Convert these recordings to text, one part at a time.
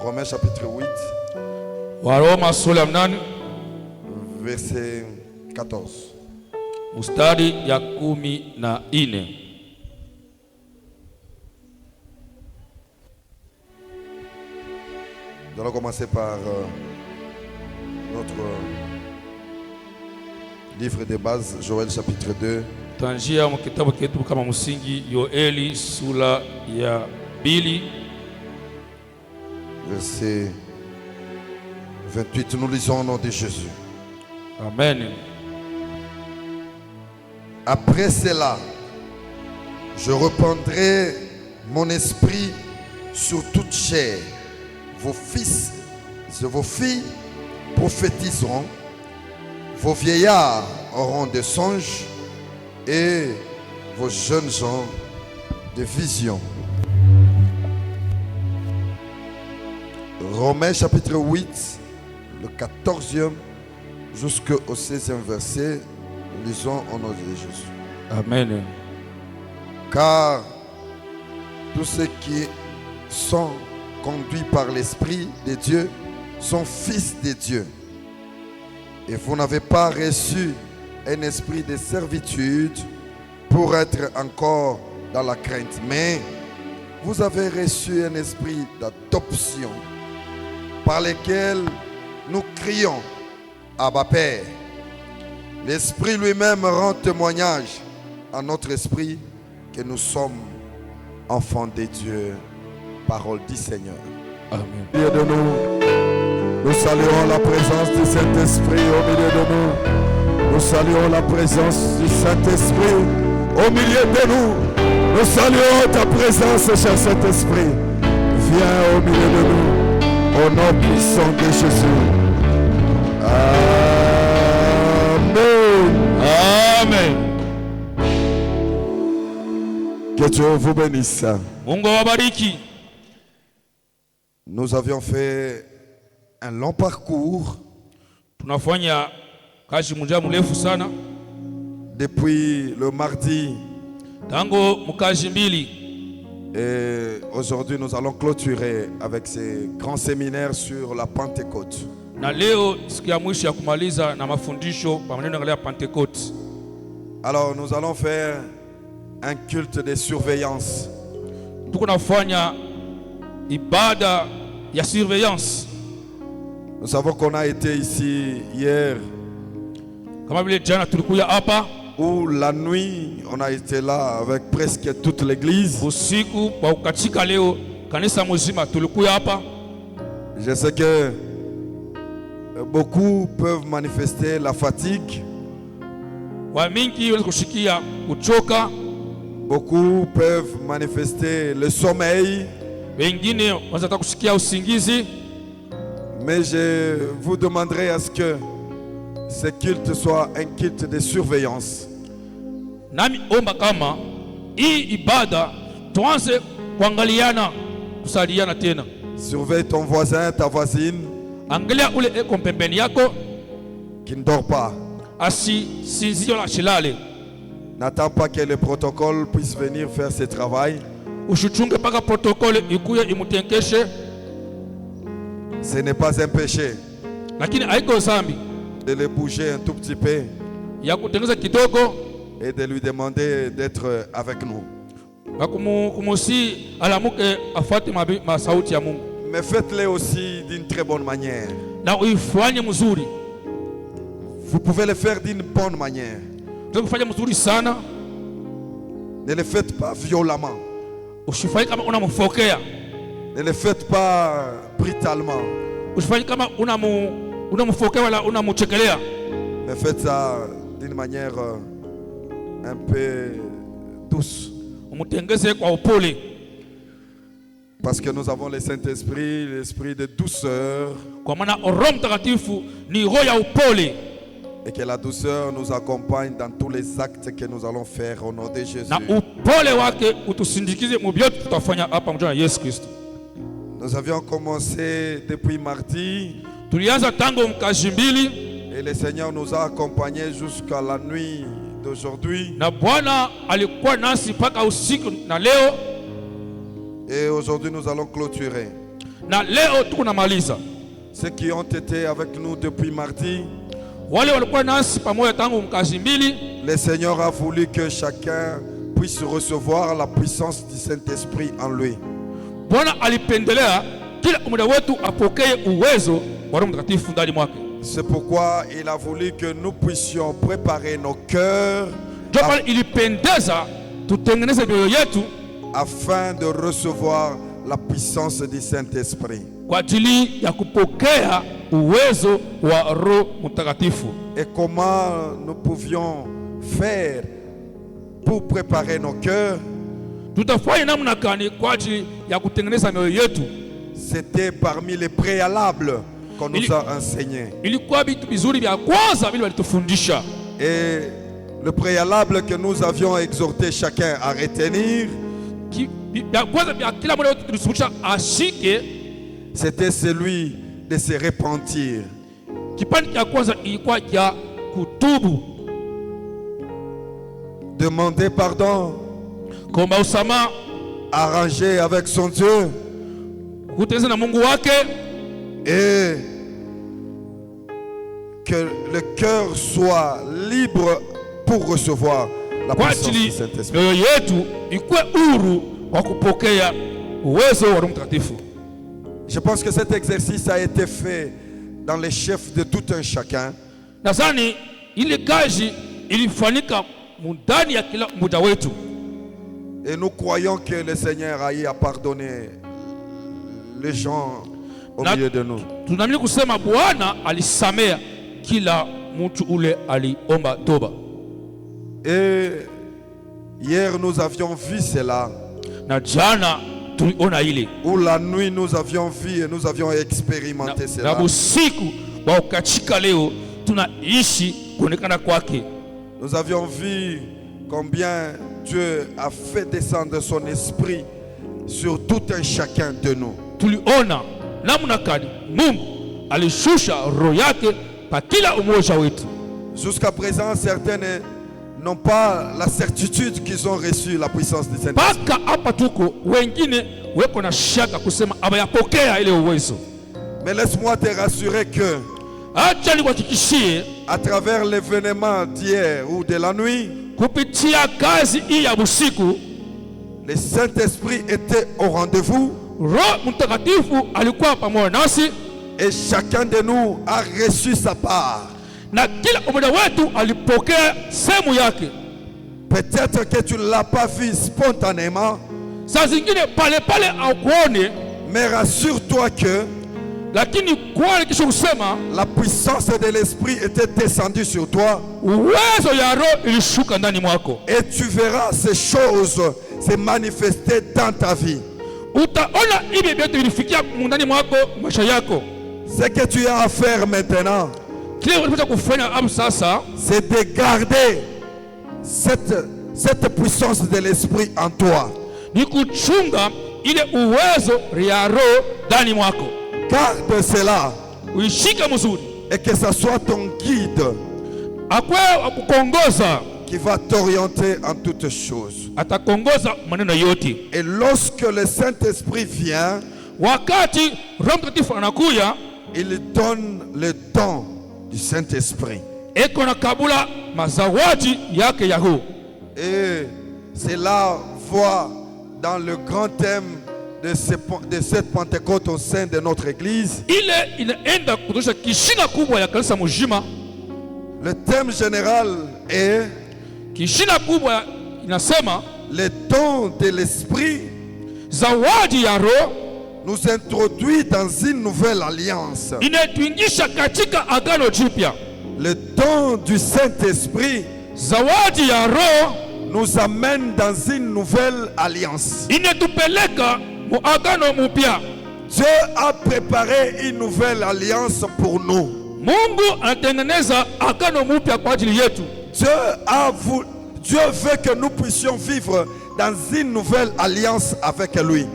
Romains chapitre 8, Waroma sura 8 verset 14. mstari ya 14. Nous allons commencer par notre livre de base, Joël chapitre 2. Tanjia mu kitabu chetu kama msingi Yoeli sura ya 2 Verset 28, nous lisons au nom de Jésus. Amen. Après cela, je répandrai mon esprit sur toute chair. Vos fils et vos filles prophétiseront, vos vieillards auront des songes et vos jeunes gens des visions. Romains chapitre 8, le 14e jusqu'au 16e verset, lisons au nom de Jésus. Amen. Car tous ceux qui sont conduits par l'Esprit de Dieu sont fils de Dieu. Et vous n'avez pas reçu un esprit de servitude pour être encore dans la crainte, mais vous avez reçu un esprit d'adoption par lequel nous crions Abba Père. L'Esprit lui-même rend témoignage à notre esprit que nous sommes enfants de Dieu. Parole du Seigneur. Amen. Au milieu de nous saluons la présence du Saint-Esprit au milieu de nous. Nous saluons la présence du Saint-Esprit au milieu de nous. Nous saluons ta présence, cher Saint-Esprit. Viens au milieu de nous, au nom puissant de Jésus. Amen. Amen. Que Dieu vous bénisse. Mungu awabariki. Nous avions fait un long parcours Tunafanya kazi muda mrefu sana depuis le mardi. tango mukazi mbili. Et aujourd'hui, nous allons clôturer avec ces grands séminaires sur la Pentecôte. Na leo siku ya mwisho ya kumaliza na mafundisho pa maneno ya Pentecote. Alors, nous allons faire un culte de surveillance. Tuko nafanya ibada ya surveillance. Nous savons qu'on a été ici hier, Kama vile jana tulikuya hapa où la nuit, on a été là avec presque toute l'église. usiku kwa ukatika, leo kanisa mzima tulikuya hapa. Je sais que beaucoup peuvent manifester la fatigue. Wa mingi wale kushikia kuchoka, Beaucoup peuvent manifester le sommeil. wengine wanataka kushikia usingizi. Mais je vous demanderai à ce que ce culte soit un culte de surveillance. Nami omba kama hii ibada tuanze kuangaliana, kusaliana tena. Surveille ton voisin, ta voisine Angalia ule eko pembeni yako qui ne dort pas. asisinzio la shilale. N'attends pas que le protocole puisse venir faire ce travail. Ushichunge paka protokole ikuye imutenkeshe, Ce n'est pas un péché lakini haiko zambi de le bouger un tout petit peu ya kutengeza kidogo et de lui demander d'être avec nous. na kumusi alamuke afate masauti ya Mungu, Mais faites-le aussi d'une très bonne manière. na uifanye mzuri. Vous pouvez le faire d'une bonne manière. Kufanya mzuri sana, Ne le faites pas violemment. usifanye kama unamfokea, Ne le faites pas brutalement. usifanye kama unamfokea wala unamuchekelea. Mais faites ça d'une manière un peu douce. Umutengeze kwa upole, Parce que nous avons le Saint-Esprit, l'esprit de douceur. kwa maana Roho Mtakatifu ni roho ya upole, Et que la douceur nous accompagne dans tous les actes que nous allons faire au nom de Jésus. na upole wake utusindikize mubyote tutafanya hapa mjana Yesu Kristo. Nous avions commencé depuis mardi Tulianza tango mkazi mbili, et le Seigneur nous a accompagnés jusqu'à la nuit d'aujourd'hui. na Bwana alikuwa nasi mpaka usiku na leo. Et aujourd'hui nous allons clôturer. Na leo tunamaliza. Ceux qui ont été avec nous depuis mardi, wale walikuwa nasi pamoja tangu mkazi mbili, le Seigneur a voulu que chacun puisse recevoir la puissance du Saint-Esprit en lui. Bwana alipendelea kila mmoja wetu apokee uwezo wa Roho Mtakatifu ndani mwake. C'est pourquoi il a voulu que nous puissions préparer nos cœurs ilipendeza tutengeneze mioyo yetu afin de recevoir la puissance du Saint-Esprit. Kwa ajili ya kupokea uwezo wa Roho Mtakatifu. Et comment nous pouvions faire pour préparer nos cœurs? Tutafanya namna gani kwa ajili ya kutengeneza mioyo yetu? C'était parmi les préalables qu'on nous a enseigné. Ilikuwa vitu vizuri vya kwanza vile walitufundisha. Et le préalable que nous avions exhorté chacun à retenir, c'était celui de se repentir. Demander pardon, arranger avec son Dieu, et que le cœur soit libre pour recevoir la puissance du Saint-Esprit. Je pense que cet exercice a été fait dans les chefs de tout un chacun. Et nous croyons que le Seigneur a eu à pardonner les gens au milieu de nous. Et hier nous avions vu cela. Ou la nuit nous avions vu et nous avions expérimenté cela. Nous avions vu combien Dieu a fait descendre son esprit sur tout un chacun de nous. Jusqu'à présent, certains n'ont pas la certitude qu'ils ont reçu la puissance du Saint-Esprit. Mais laisse-moi te rassurer que à travers l'événement d'hier ou de la nuit, le Saint-Esprit était au rendez-vous. Et chacun de nous a reçu sa part. Peut-être que tu ne l'as pas vu spontanément, mais rassure-toi que la puissance de l'Esprit était descendue sur toi. Et tu verras ces choses se manifester dans ta vie. Ce que tu as à faire maintenant, c'est de garder cette puissance de l'Esprit en toi. Garde cela et que ce soit ton guide qui va t'orienter en toutes choses. Et lorsque le Saint-Esprit vient, il donne le don du Saint-Esprit. Et cela voit dans le grand thème de cette Pentecôte au sein de notre église. Le thème général est le don de l'Esprit nous introduit dans une nouvelle alliance. Le don du Saint-Esprit nous amène dans une nouvelle alliance. Dieu a préparé une nouvelle alliance pour nous. Dieu veut que nous puissions vivre dans une nouvelle alliance avec lui.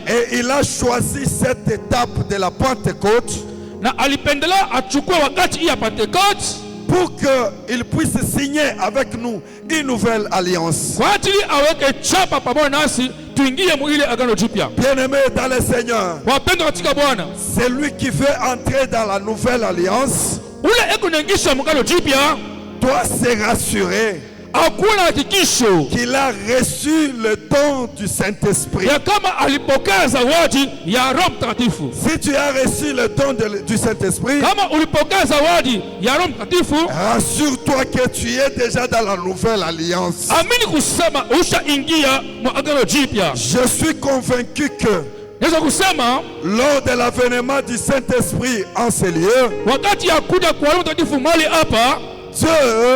Et il a choisi cette étape de la Pentecôte pour qu'il puisse signer avec nous une nouvelle alliance. Kwa ajili aweke chapa pamoja nasi tuingie mu ile agano jipya. Bien-aimé dans le Seigneur, Wapendwa katika Bwana, celui qui veut entrer dans la nouvelle alliance ule ekunaingisha mu agano jipya doit se rassurer akuwa na hakikisho qu'il a reçu le don du Saint-Esprit. ya kama alipokea zawadi ya Roho Mtakatifu. Si tu as reçu le don du Saint-Esprit, Kama ulipokea zawadi ya Roho Mtakatifu, rassure-toi que tu es déjà dans la nouvelle alliance. amini kusema ushaingia mu agano jipya. Je suis convaincu que Naweza kusema lors de l'avènement du Saint-Esprit en ces lieux, wakati ya kuja kwa Roho Mtakatifu mahali hapa, Dieu,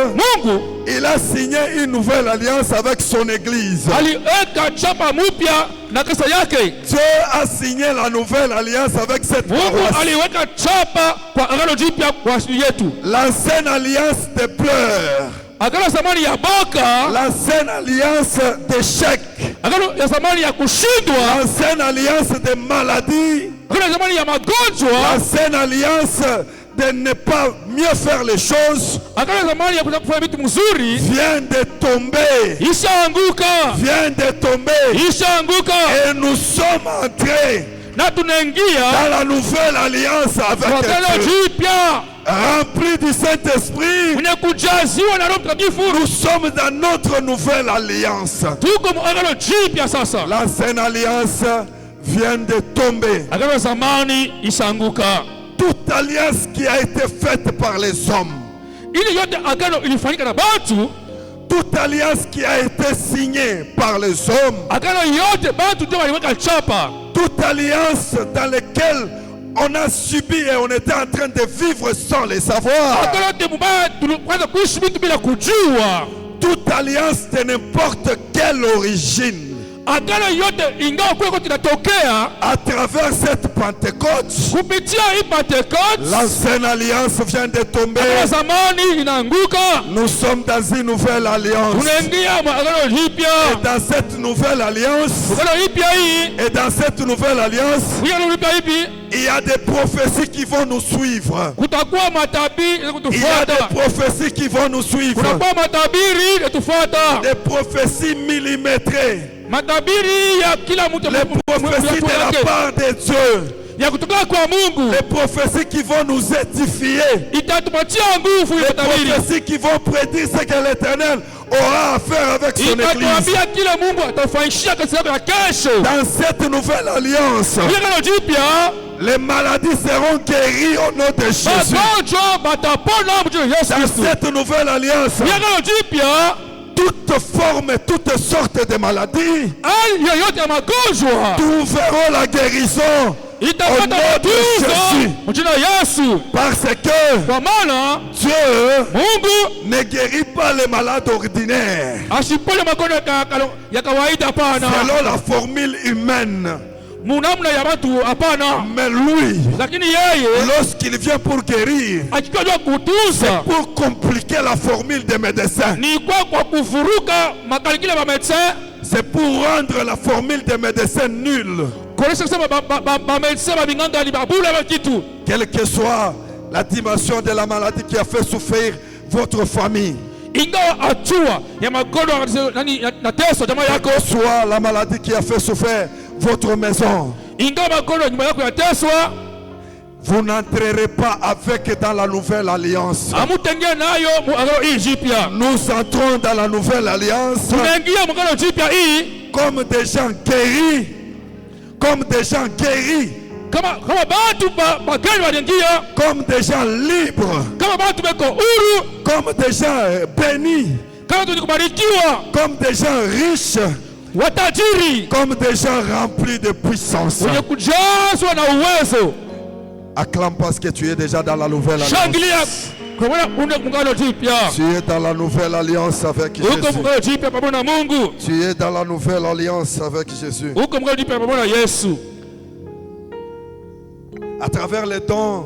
Mungu il a signé une nouvelle alliance avec son Église. aliweka chapa mpya na kanisa yake. Dieu a signé la nouvelle alliance avec cette Mungu paroisse. aliweka chapa kwa agano jipya kwa ajili yetu. L'ancienne alliance de pleurs, Agano ya zamani ya boka, l'ancienne alliance d'échec, agano ya zamani ya kushindwa, l'ancienne alliance de maladie, agano ya zamani ya magonjwa, l'ancienne alliance de ne pas mieux faire les choses agano ya zamani ya kufanya vitu mzuri vient de tomber. ishaanguka, Vient de tomber. ishaanguka, Et nous sommes entrés na tunaingia dans la nouvelle alliance kwa avec agano Dieu. jipya Remplis du Saint-Esprit, mwenye kujaziwa na Roho Mtakatifu. nous sommes dans notre nouvelle alliance. Tuko mu agano jipya sasa. L'ancienne alliance vient de tomber. Agano ya zamani ishaanguka. Toute alliance qui a été faite par les hommes, Ili yote agano ilifanyika na batu, toute alliance qui a été signée par les hommes, agano yote batu ndio waliweka chapa. toute alliance dans laquelle on a subi et on était en train de vivre sans le savoir, Agano yote mubaya tulianza kuishi vitu bila kujua. toute alliance de n'importe quelle origine, Agano yote ingawa kule kinatokea à travers cette Pentecôte, kupitia hii Pentecote, l'ancienne alliance vient de tomber. agano ya zamani inaanguka. Nous sommes dans une nouvelle alliance. Tunaingia mu agano Et jipya. dans cette nouvelle alliance, Agano jipya hii, et dans cette nouvelle alliance, agano jipya hivi, il y a des prophéties qui vont nous suivre. kutakuwa matabiri ya Il y a kutufuata. des prophéties qui vont nous suivre. Kutakuwa matabiri ya tufuata. Des prophéties millimétrées. Matabiri ya kila mtu Les prophéties de la part de Dieu. ya kutoka kwa Mungu Les prophéties qui vont nous édifier. itatupatia nguvu ya Les matabiri. prophéties qui vont prédire ce que l'Éternel aura à faire avec son Église. Itatuambia kila Mungu atafanyishia kazi yake ya kesho. Dans cette nouvelle alliance, Agano jipya, les maladies seront guéries au nom de Jésus. magonjwa batapona mjini Yesu Dans Kristo. cette nouvelle alliance, Agano jipya, toutes formes, toutes sortes de maladies hali yoyote ya magonjwa trouveront la guérison au itapata nom de matunzo Jésus. mjini Yesu. Parce que Kwa maana Dieu Mungu ne guérit pas les malades ordinaires asipone magonjwa ya kawaida, hapana, selon la formule humaine. munamna ya watu, hapana. Mais lui, Lakini yeye lorsqu'il vient pour guérir, akijua kutunza pour compliquer la formule des médecins, ni kwa kufuruka makalikile ba médecin, c'est pour rendre la formule des médecins nulle. kuonesha kusema ba médecin ba binganga ni babula ba kitu. Quelle que soit la dimension de la maladie qui a fait souffrir votre famille, Ingawa hatua ya magonjwa nani na teso jamaa quelle yako, que soit la maladie qui a fait souffrir votre maison, ingawa magonjwa nyumba yako yateswa, vous n'entrerez pas avec dans la nouvelle alliance. amutengea nayo mu agano hii jipya. Nous entrons dans la nouvelle alliance Tunaingia mu agano jipya hii comme des gens guéris, comme des gens guéris, kama batu bagani waliingia, comme des gens libres, kama batu beko huru, comme des gens bénis, kama tulikubarikiwa, comme des gens riches, watajiri, comme des gens remplis de puissance. wenye kujazwa na uwezo. Acclame parce que tu es déjà dans la nouvelle alliance. Shangilia kwa maana una muungano jipya. Tu es dans la nouvelle alliance avec Uko Jésus. muungano jipya pamoja na Mungu. Tu es dans la nouvelle alliance avec Jésus. Uko muungano jipya pamoja na Yesu. À travers les dons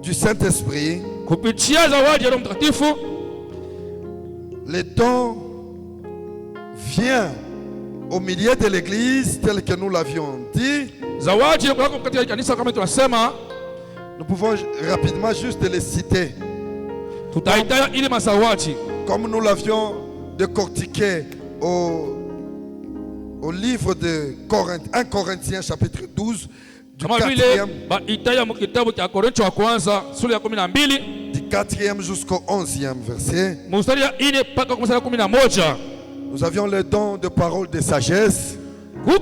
du Saint-Esprit, Kupitia zawadi ya Roho Mtakatifu, les dons viennent au milieu de l'église tel que nous l'avions dit. zawadi ya kutoka katika kanisa kama tunasema, Nous pouvons rapidement juste les citer. Tutaitaya ile mazawadi. Comme nous l'avions décortiqué au livre de 1 Corinthiens chapitre 12 du 4e jusqu'au 11e verset. Nous avions le don de parole de sagesse, le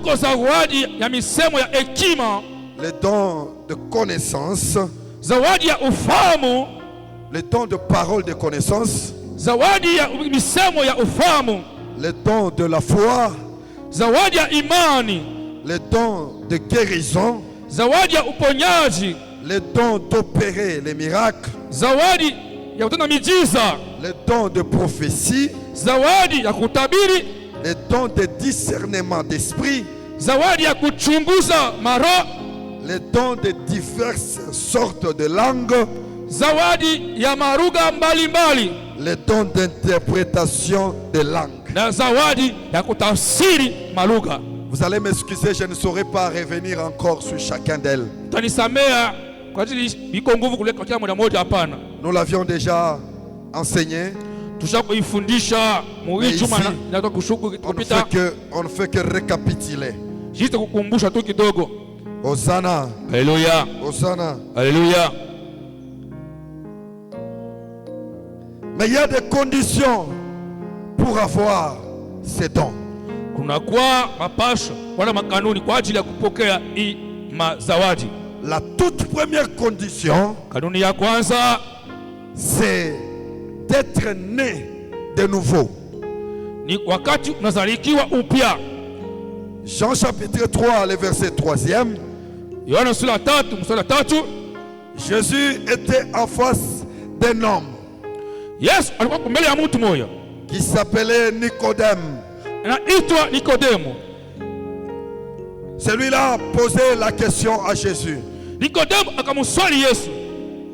don de connaissance, le don de parole de connaissance, le don de la foi, le don de guérison, le don d'opérer les miracles, le don de prophétie, le don de discernement d'esprit, le don de diverses sortes de langues, le don d'interprétation de langues. Vous allez m'excuser, je ne saurais pas revenir encore sur chacun d'elles. Nous l'avions déjà enseigné. On ne fait que récapituler. Hosanna. Alléluia. Hosanna. Alléluia. Mais il y a des conditions pour avoir ces dons. La toute première condition, c'est d'être né de nouveau. Jean chapitre 3, le verset 3e. Jésus était en face d'un homme qui s'appelait Nicodème. Celui-là posait la question à Jésus.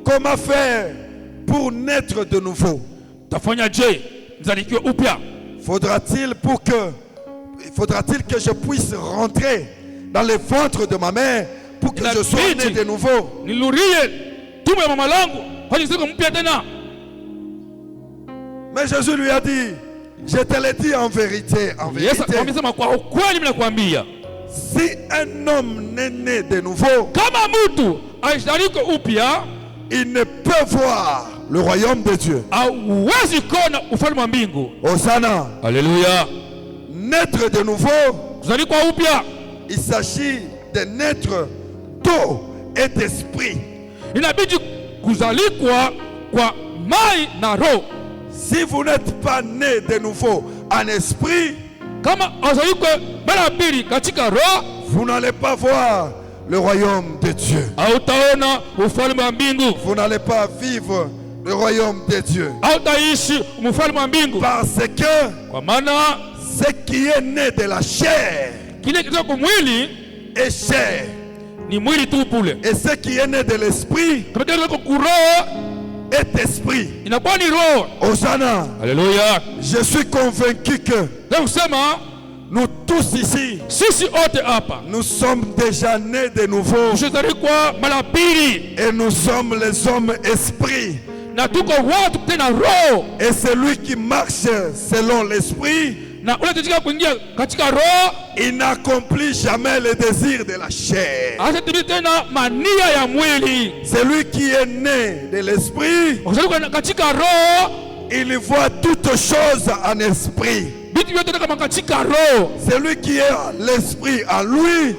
Comment faire pour naître de nouveau? Faudra-t-il que je puisse rentrer dans le ventre de ma mère pour que je sois né de nouveau? Mais Jésus lui a dit, je te l'ai dit en vérité, si un homme n'est né de nouveau, il ne peut voir le royaume de Dieu. Hosanna. Alléluia. Naître de nouveau, il s'agit de naître d'eau et d'esprit. Si vous n'êtes pas né de nouveau en esprit, vous n'allez pas voir le royaume de Dieu. Vous n'allez pas vivre le royaume de Dieu. Parce que ce qui est né de la chair est chair. Et ce qui est né de l'esprit est esprit. Hosanna. Alléluia. Je suis convaincu que nous tous ici, nous sommes déjà nés de nouveau. Et nous sommes les hommes esprits. Et celui qui marche selon l'esprit, il n'accomplit jamais le désir de la chair. Celui qui est né de l'esprit, il voit toutes choses en esprit. Celui qui a l'esprit en lui,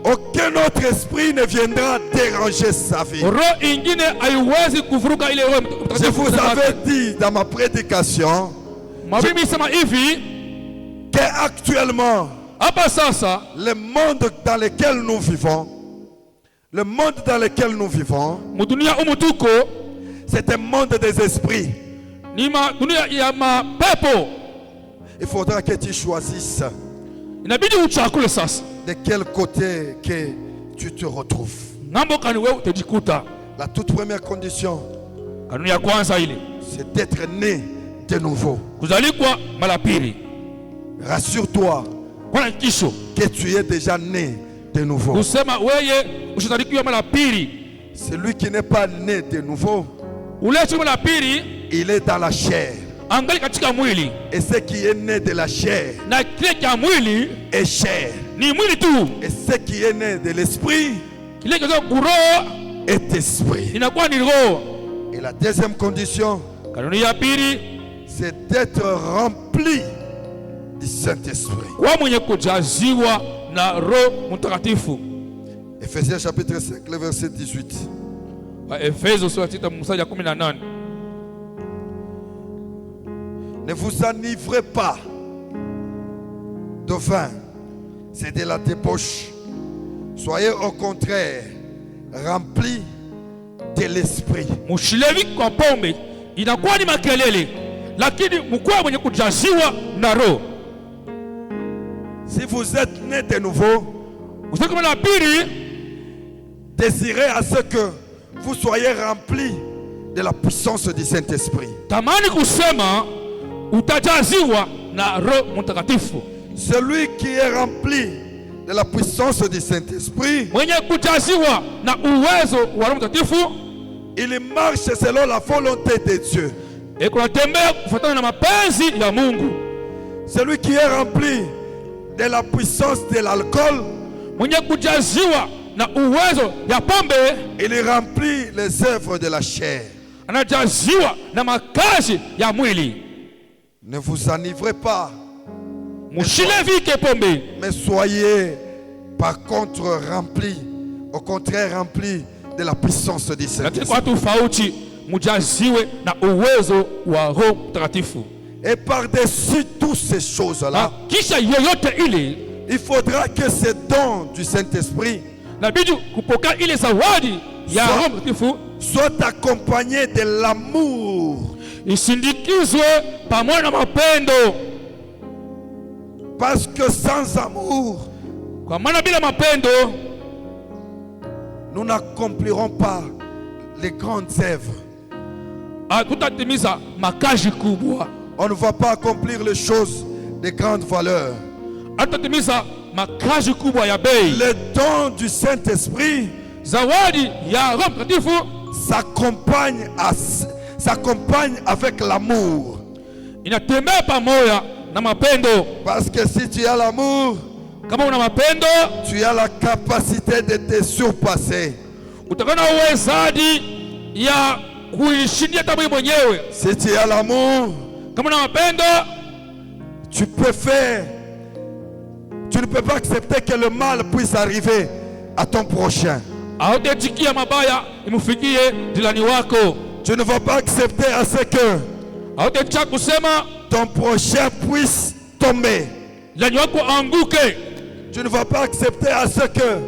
aucun autre esprit ne viendra déranger sa vie. Je vous avais dit dans ma prédication qu'actuellement, le monde dans lequel nous vivons, c'est un monde des esprits. Il faudra que tu choisisses de quel côté que tu te retrouves. La toute première condition, c'est d'être né de nouveau. Rassure-toi que tu es déjà né de nouveau. Celui qui n'est pas né de nouveau ule shimo la pili il est dans la chair. angali katika mwili, Et ce qui est né de la chair na kile cha mwili est chair. ni mwili tu, Et ce qui est né de l'esprit kile cha roho est esprit. inakuwa ni roho. Et la deuxième condition, Kanuni ya pili, c'est d'être rempli du Saint-Esprit. kwa mwenye kujaziwa na Roho Mtakatifu. Ephésiens chapitre 5, le verset 18. Efeso sura 6 mstari wa 18. Ne vous enivrez pas de vin, c'est de la débauche. Soyez au contraire remplis de l'esprit. Mshilevi kwa pombe inakuwa ni makelele, lakini mkuwa mwenye kujaziwa na Roho. Si vous êtes né de nouveau, Usiku la pili, désirez à ce que vous soyez remplis de la puissance du Saint-Esprit. tamani kusema utajaziwa na Roho Mtakatifu. Celui qui est rempli de la puissance du Saint-Esprit, Mwenye kujaziwa na uwezo wa Roho Mtakatifu, il marche selon la volonté de Dieu. kunatembea kufuatana na mapenzi ya Mungu. Celui qui est rempli de la puissance de l'alcool, Mwenye kujaziwa na uwezo ya pombe, il remplit les œuvres de la chair. anajaziwa na makazi ya mwili. Ne vous enivrez pas, Mshilevike pombe, mais soyez par contre remplis, au contraire remplis de la puissance du lakini kwa Saint-Esprit. tofauti mujaziwe na uwezo wa Roho Mtakatifu. Et par-dessus toutes ces choses-là, Kisha yoyote ile il faudra que ces dons du Saint-Esprit nabidi kupokea ile zawadi ya Roho Mtakatifu soient accompagnés de l'amour. isindikizwe pamoja na mapendo, Parce que sans amour, kwa maana bila mapendo nous n'accomplirons pas les grandes œuvres. hatutatimiza makazi kubwa, On ne va pas accomplir les choses de grande valeur. hatutatimiza makazi kubwa ya bei. Les dons du Saint-Esprit Zawadi ya Roho Mtakatifu s'accompagnent avec l'amour. inatembea pamoja na mapendo. Parce que si tu as l'amour, Kama una mapendo, tu as la capacité de te surpasser. utakuwa na uwezaji ya kuishindia hata wewe mwenyewe. Si tu as l'amour, Kama una mapendo, tu peux faire. Tu ne peux pas accepter que le mal puisse arriver à ton prochain. hautatikia mabaya imufikie jirani wako. Tu ne vas pas accepter à ce que Hautatikia kusema ton prochain puisse tomber. jirani wako anguke. Tu ne vas pas accepter à ce que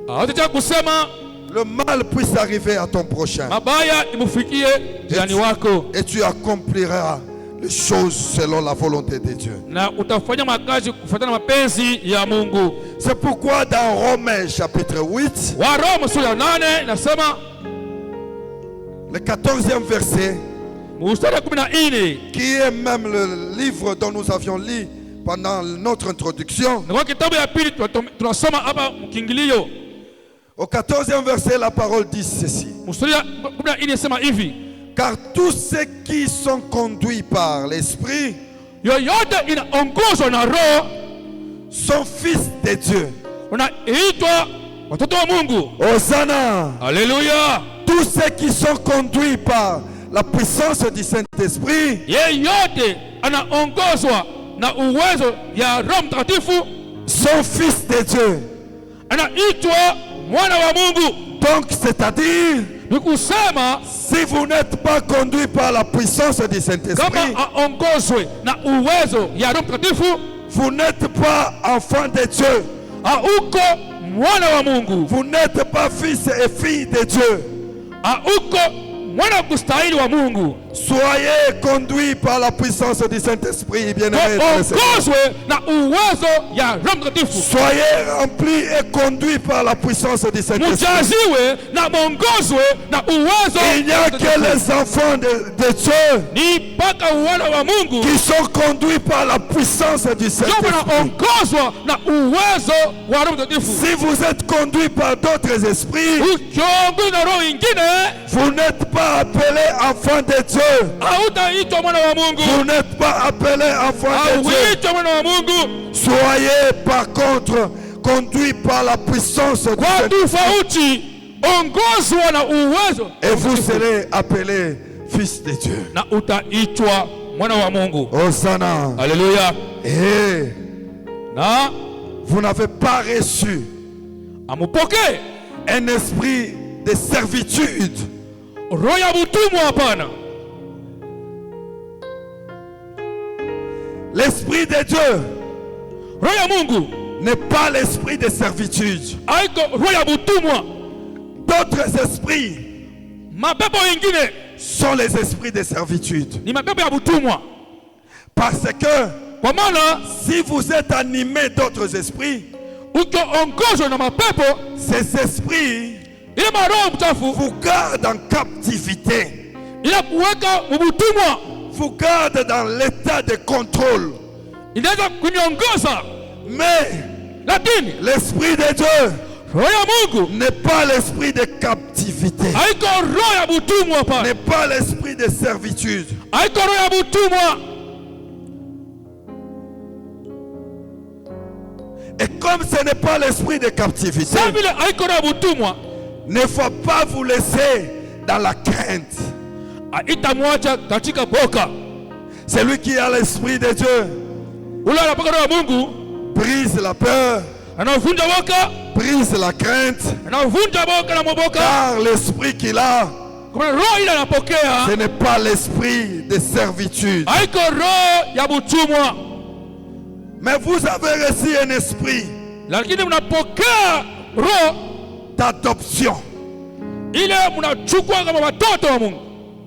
Hautatikia kusema le mal puisse arriver à ton prochain. mabaya imufikie jirani wako, Et tu accompliras les choses selon la volonté de Dieu. na utafanya makazi kufuatana na mapenzi ya Mungu. C'est pourquoi dans Romains chapitre 8, Waroma sura ya 8 nasema le 14e verset, mstari wa 14, qui est même le livre dont nous avions lu pendant notre introduction. na kwa kitabu ya pili tunasoma hapa mkingilio. Au 14e verset, la parole dit ceci. Mstari wa 14 inasema hivi: Car tous ceux qui sont conduits par l'Esprit yoyote inaongozwa na Roho sont fils de Dieu. wanaitwa watoto wa Mungu. Hosanna! Haleluya! Tous ceux qui sont conduits par la puissance du Saint-Esprit Yeyote anaongozwa na uwezo ya Roho Mtakatifu sont fils de Dieu. anaitwa mwana wa Mungu. Donc, c'est-à-dire, Ni kusema si vous n'êtes pas conduit par la puissance du Saint-Esprit, kama aongozwe na uwezo ya Roho Mtakatifu, vous n'êtes pas enfant de Dieu. hauko mwana wa Mungu, Vous n'êtes pas fils et filles de Dieu. hauko mwana wa kustahili wa Mungu. Soyez conduits par la puissance du Saint-Esprit, bien-aimés. Soyez remplis et conduits par la puissance du Saint-Esprit. Il n'y a que les enfants de Dieu qui sont conduits par la puissance du Saint-Esprit. Si vous êtes conduits par d'autres esprits, vous n'êtes pas appelés enfants de Dieu. Vous n'êtes pas appelés enfants de Dieu. Soyez par contre conduits par la puissance de Dieu. Et vous serez appelés fils de Dieu. Hosanna. Alléluia. Et vous n'avez pas reçu un esprit de servitude. L'esprit de Dieu n'est pas l'esprit de servitude. D'autres esprits sont les esprits de servitude. Parce que si vous êtes animé d'autres esprits, ces esprits vous gardent en captivité, vous gardent dans l'état de contrôle. Mais l'esprit de Dieu n'est pas l'esprit de captivité, n'est pas l'esprit de servitude. Et comme ce n'est pas l'esprit de captivité, ne faut pas vous laisser dans la crainte. Celui qui a l'esprit de Dieu brise la peur, brise la crainte, car l'esprit qu'il a, ce n'est pas l'esprit de servitude. Mais vous avez reçu un esprit d'adoption.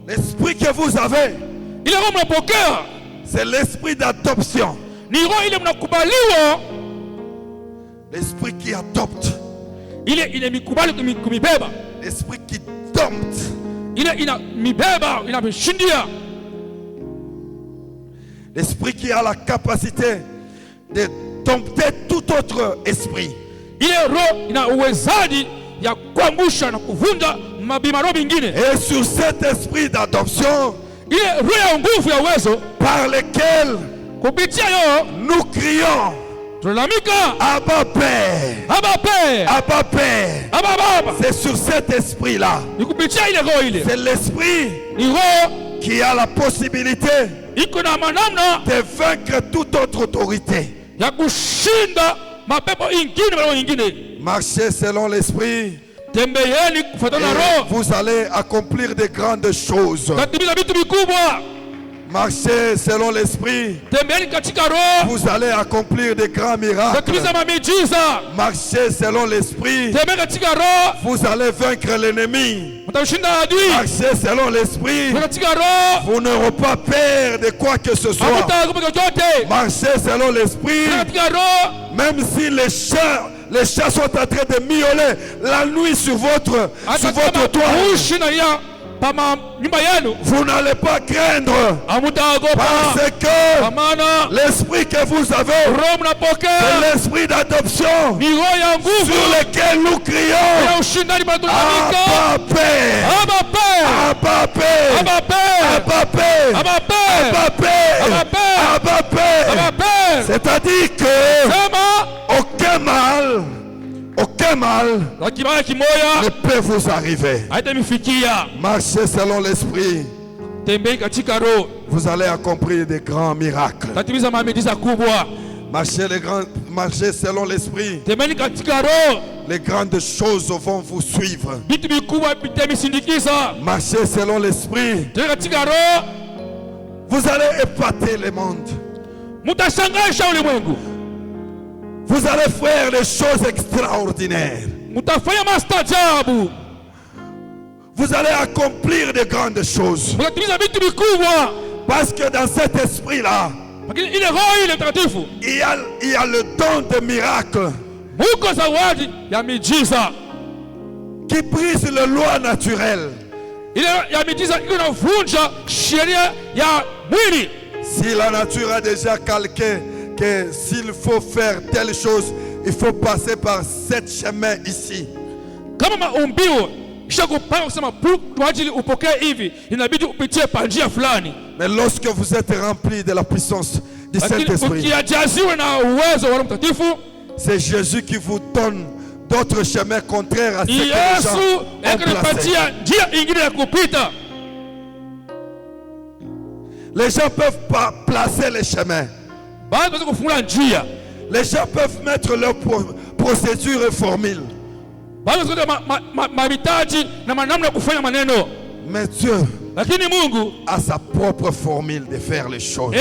L'esprit que vous avez, c'est l'esprit d'adoption. L'esprit qui adopte. L'esprit qui dompte. L'esprit qui a la capacité de dompter tout autre esprit. Et sur cet esprit d'adoption par lequel nous crions Abba Père, Abba Père. C'est sur cet esprit-là. C'est l'esprit qui a la possibilité de vaincre toute autre autorité. Marchez selon l'esprit. Vous allez accomplir de grandes choses. Marchez selon l'esprit. Vous allez accomplir de grands miracles. Marchez selon l'esprit. Vous allez vaincre l'ennemi. Marchez selon l'esprit. Vous n'aurez pas peur de quoi que ce soit. Marchez selon l'esprit. Même si les chats sont en train de miauler la nuit sur votre toit, vous n'allez pas craindre, parce que l'esprit que vous avez, c'est l'esprit d'adoption sur lequel nous crions Abba Père, Abba Père, Abba Père, Abba Père, Abba Père, Abba Père. C'est-à-dire que aucun mal ne peut vous arriver. Marchez selon l'esprit. Vous allez accomplir des grands miracles. Marchez selon l'esprit. Les grandes choses vont vous suivre. Marchez selon l'esprit. Vous allez épater le monde. Vous allez faire des choses extraordinaires. vous allez accomplir de grandes choses. Parce que dans cet esprit-là, il y a le don de miracle qui brise les lois naturelles. Si la nature a déjà calqué que s'il faut faire telle chose, il faut passer par cet chemin ici. Mais lorsque vous êtes rempli de la puissance du Saint-Esprit, c'est Jésus qui vous donne d'autres chemins contraires à ce que les gens ont placé. Les gens peuvent pas placer les chemins. Les gens peuvent mettre leurs procédures et formules. Mais Dieu a sa propre formule de faire les choses.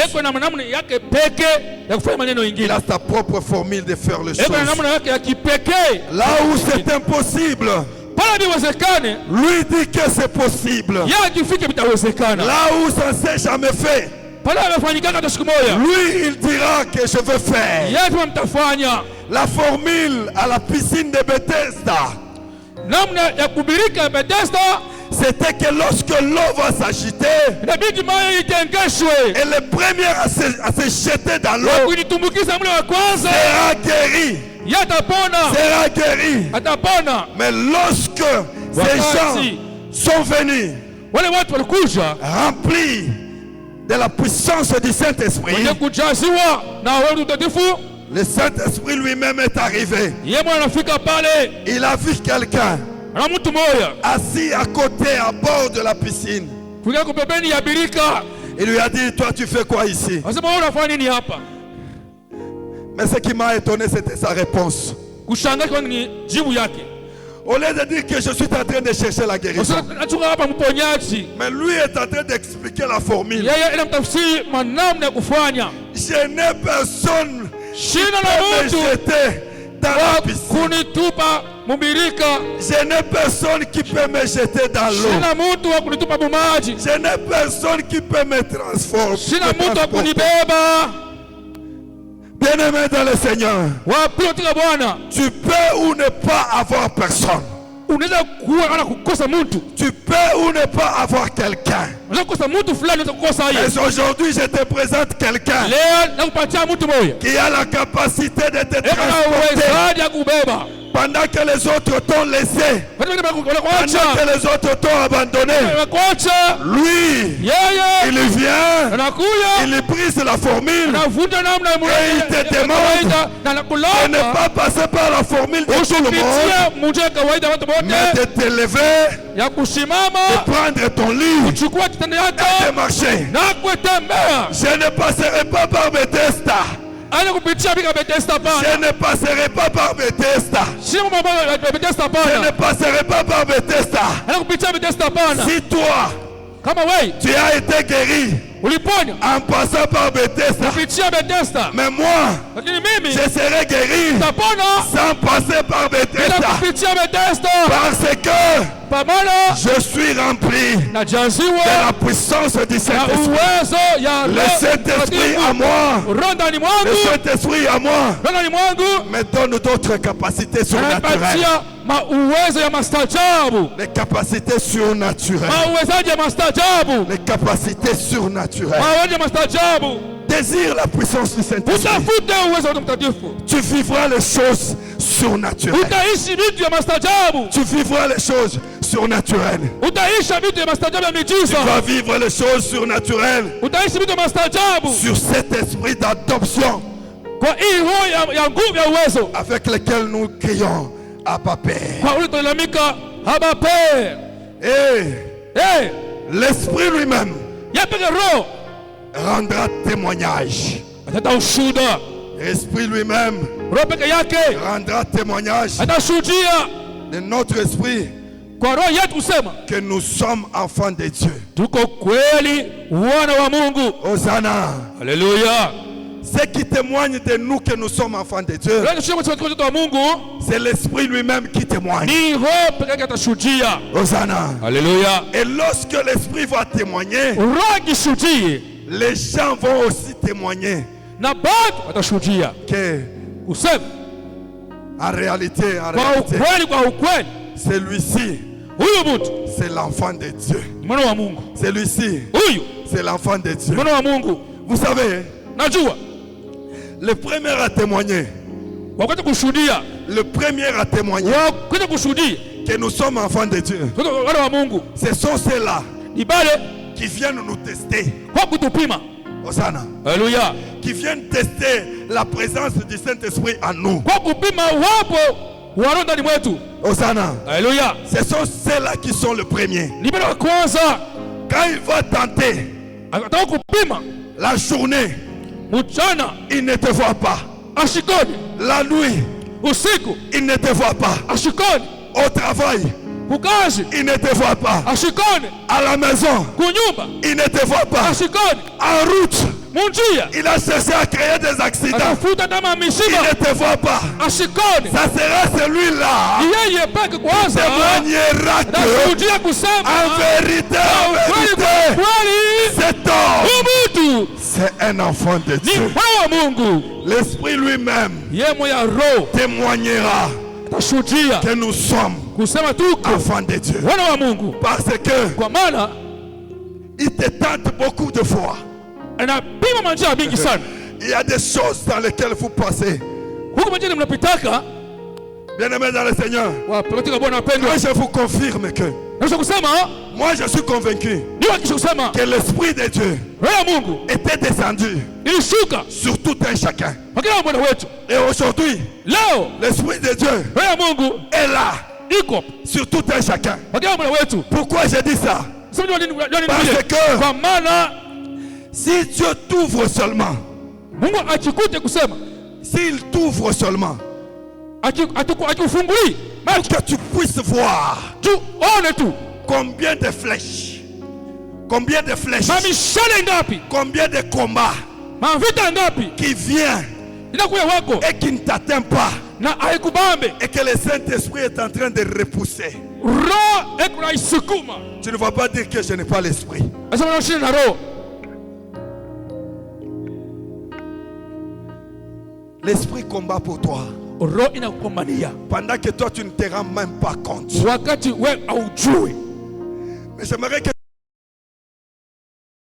Il a sa propre formule de faire les choses. Là où c'est impossible, lui dit que c'est possible. Là où ça ne s'est jamais fait, lui il dira que je veux faire. La formule à la piscine de Bethesda, c'était que lorsque l'eau va s'agiter, et le premier à se jeter dans l'eau sera guéri. Sera guéri. Mais lorsque ces gens sont venus remplis de la puissance du Saint-Esprit, le Saint-Esprit lui-même est arrivé. Il a vu quelqu'un assis à côté, à bord de la piscine. Il lui a dit, toi tu fais quoi ici? Mais ce qui m'a étonné, c'était sa réponse. Au lieu de dire que je suis en train de chercher la guérison, mais lui est en train d'expliquer la formule. Je n'ai personne qui peut me jeter dans la piscine. Je n'ai personne qui peut me jeter dans l'eau. Je n'ai personne qui peut me transformer. Bien-aimé dans le Seigneur, tu peux ou ne pas avoir personne. Tu peux ou ne pas avoir quelqu'un. Mais aujourd'hui je te présente quelqu'un qui a la capacité de te transporter pendant que les autres t'ont laissé, pendant que les autres t'ont abandonné. Lui, il vient, il brise la formule et il te demande de ne pas passer par la formule de tout le monde, mais de te lever, de prendre ton lit et de marcher. Je ne passerai pas par Bethesda. Je ne passerai pas par Bethesda. Je ne passerai pas par Bethesda. Si toi, tu as été guéri en passant par Bethesda, mais moi, je serai guéri sans passer par Bethesda, parce que je suis rempli de la puissance du Saint-Esprit. Le Saint-Esprit à moi, le Saint-Esprit à moi me donne d'autres capacités surnaturelles. Les capacités surnaturelles. Les capacités surnaturelles. Désire la puissance du Saint-Esprit. Tu vivras les choses surnaturelles. Tu vivras les choses surnaturelles. Tu vas vivre les choses surnaturelles sur cet esprit d'adoption avec lequel nous crions Abba Père. Et l'esprit lui-même rendra témoignage. L'esprit lui-même rendra témoignage de notre esprit que nous sommes enfants de Dieu. Hosanna. Alléluia. Ce qui témoigne de nous que nous sommes enfants de Dieu, c'est l'Esprit lui-même qui témoigne. Hosanna. Alléluia. Et lorsque l'Esprit va témoigner, les gens vont aussi témoigner que en réalité, celui-ci, c'est l'enfant de Dieu. Celui-ci, c'est l'enfant de Dieu. Vous savez, le premier à témoigner, que nous sommes enfants de Dieu, ce sont ceux-là qui viennent nous tester. Hosanna. Alléluia. Qui viennent tester la présence du Saint-Esprit en nous. Hosanna. Alléluia. Ce sont ceux-là qui sont le premier. Quand il va tenter la journée, il ne te voit pas. La nuit, il ne te voit pas. Au travail, il ne te voit pas. À la maison, il ne te voit pas. En route, il a cherché à créer des accidents. Il ne te voit pas. Ça sera celui-là qui témoignera que en vérité, cet homme, c'est un enfant de Dieu. L'Esprit lui-même témoignera que nous sommes enfants de Dieu. Parce que il te tente beaucoup de fois. Il y a des choses dans lesquelles vous passez. Bien-aimés dans le Seigneur, moi je vous confirme que moi je suis convaincu que l'Esprit de Dieu était descendu sur tout un chacun. Et aujourd'hui, l'Esprit de Dieu est là sur tout un chacun. Pourquoi je dis ça? Parce que si Dieu t'ouvre seulement, s'il t'ouvre seulement, pour que tu puisses voir combien de flèches, combien de combats qui viennent et qui ne t'atteignent pas, et que le Saint-Esprit est en train de repousser. Tu ne vas pas dire que je n'ai pas l'Esprit. L'Esprit combat pour toi. Pendant que toi tu ne te rends même pas compte. Mais j'aimerais que